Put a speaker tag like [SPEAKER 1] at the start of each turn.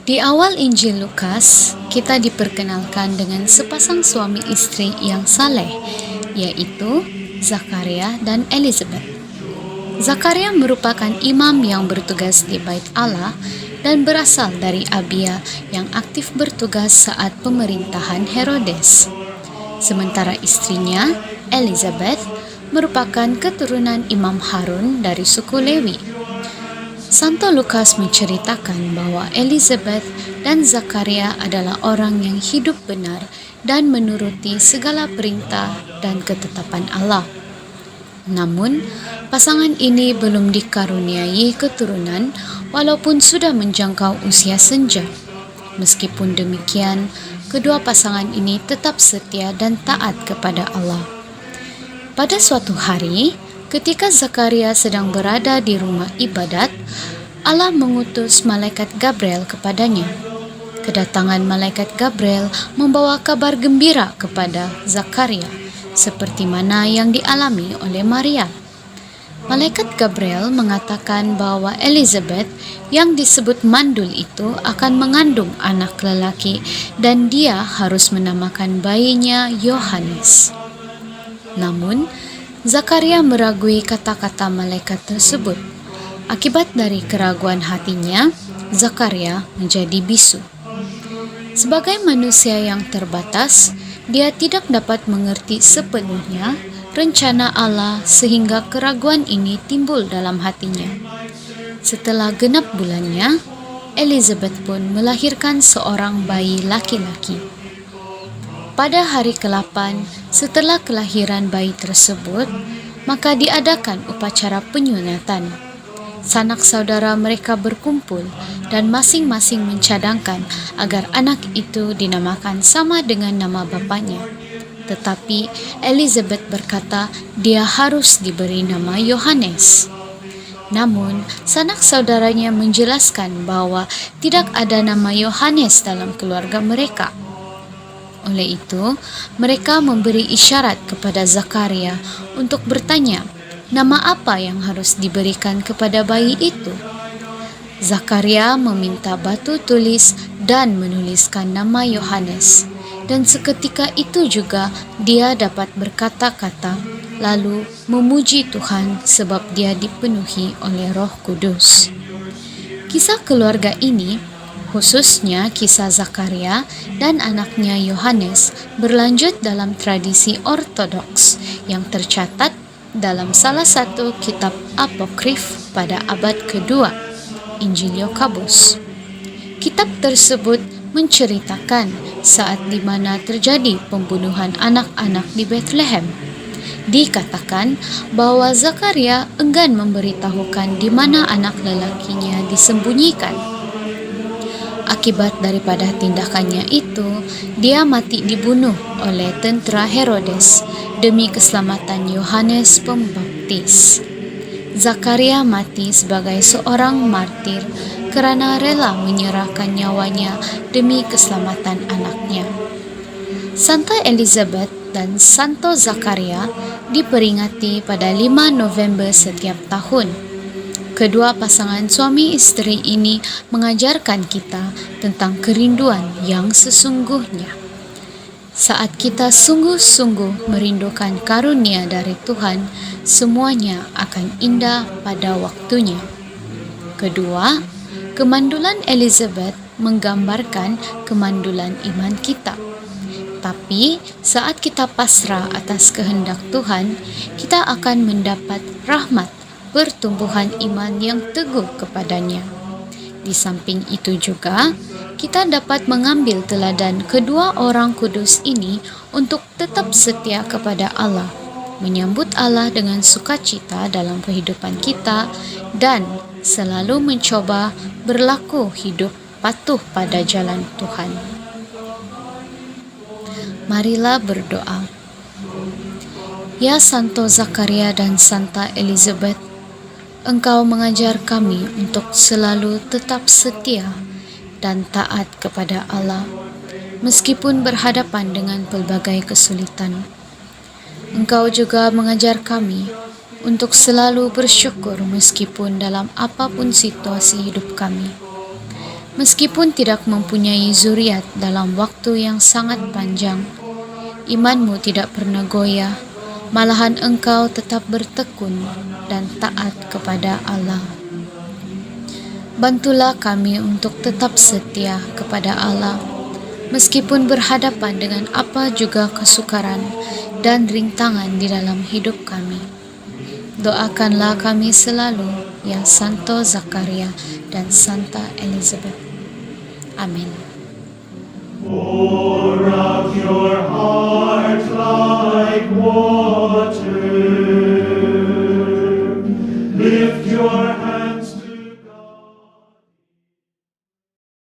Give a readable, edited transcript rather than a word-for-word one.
[SPEAKER 1] Di awal Injil Lukas, kita diperkenalkan dengan sepasang suami istri yang saleh, yaitu Zakaria dan Elizabeth. Zakaria merupakan imam yang bertugas di Bait Allah dan berasal dari Abia yang aktif bertugas saat pemerintahan Herodes. Sementara istrinya, Elizabeth, merupakan keturunan Imam Harun dari suku Lewi. Santo Lukas menceritakan bahwa Elizabeth dan Zakaria adalah orang yang hidup benar dan menuruti segala perintah dan ketetapan Allah. Namun, pasangan ini belum dikaruniai keturunan walaupun sudah menjangkau usia senja. Meskipun demikian, kedua pasangan ini tetap setia dan taat kepada Allah. Pada suatu hari, ketika Zakaria sedang berada di rumah ibadat, Allah mengutus malaikat Gabriel kepadanya. Kedatangan malaikat Gabriel membawa kabar gembira kepada Zakaria, seperti mana yang dialami oleh Maria. Malaikat Gabriel mengatakan bahwa Elizabeth yang disebut mandul itu akan mengandung anak lelaki dan dia harus menamakan bayinya Yohanes. Namun, Zakaria meragui kata-kata malaikat tersebut. Akibat dari keraguan hatinya, Zakaria menjadi bisu. Sebagai manusia yang terbatas, dia tidak dapat mengerti sepenuhnya rencana Allah sehingga keraguan ini timbul dalam hatinya. Setelah genap bulannya, Elizabeth pun melahirkan seorang bayi laki-laki. Pada hari ke-8 setelah kelahiran bayi tersebut, maka diadakan upacara penyunatan. Sanak saudara mereka berkumpul dan masing-masing mencadangkan agar anak itu dinamakan sama dengan nama bapaknya. Tetapi Elizabeth berkata dia harus diberi nama Yohanes. Namun, sanak saudaranya menjelaskan bahwa tidak ada nama Yohanes dalam keluarga mereka. Oleh itu, mereka memberi isyarat kepada Zakaria untuk bertanya, nama apa yang harus diberikan kepada bayi itu? Zakaria meminta batu tulis dan menuliskan nama Yohanes. Dan seketika itu juga dia dapat berkata-kata, lalu memuji Tuhan sebab dia dipenuhi oleh Roh Kudus. Kisah keluarga ini, khususnya kisah Zakaria dan anaknya Yohanes, berlanjut dalam tradisi ortodoks yang tercatat dalam salah satu kitab apokrif pada abad kedua, Injil Yakobus. Kitab tersebut menceritakan saat di mana terjadi pembunuhan anak-anak di Bethlehem. Dikatakan bahwa Zakaria enggan memberitahukan di mana anak lelakinya disembunyikan. Akibat daripada tindakannya itu, dia mati dibunuh oleh tentara Herodes demi keselamatan Yohanes Pembaptis. Zakaria mati sebagai seorang martir karena rela menyerahkan nyawanya demi keselamatan anaknya. Santa Elizabeth dan Santo Zakaria diperingati pada 5 November setiap tahun. Kedua pasangan suami istri ini mengajarkan kita tentang kerinduan yang sesungguhnya. Saat kita sungguh-sungguh merindukan karunia dari Tuhan, semuanya akan indah pada waktunya. Kedua, kemandulan Elizabeth menggambarkan kemandulan iman kita. Tapi saat kita pasrah atas kehendak Tuhan, kita akan mendapat rahmat pertumbuhan iman yang teguh kepadanya. Di samping itu juga, kita dapat mengambil teladan kedua orang kudus ini untuk tetap setia kepada Allah, menyambut Allah dengan sukacita dalam kehidupan kita, dan selalu mencoba berlaku hidup patuh pada jalan Tuhan. Marilah berdoa. Ya Santo Zakaria dan Santa Elizabeth, Engkau mengajar kami untuk selalu tetap setia dan taat kepada Allah, meskipun berhadapan dengan pelbagai kesulitan. Engkau juga mengajar kami untuk selalu bersyukur meskipun dalam apapun situasi hidup kami. Meskipun tidak mempunyai zuriat dalam waktu yang sangat panjang, imanmu tidak pernah goyah, malahan engkau tetap bertekun dan taat kepada Allah. Bantulah kami untuk tetap setia kepada Allah, meskipun berhadapan dengan apa juga kesukaran dan rintangan di dalam hidup kami. Doakanlah kami selalu, ya Santo Zakaria dan Santa Elizabeth. Amin.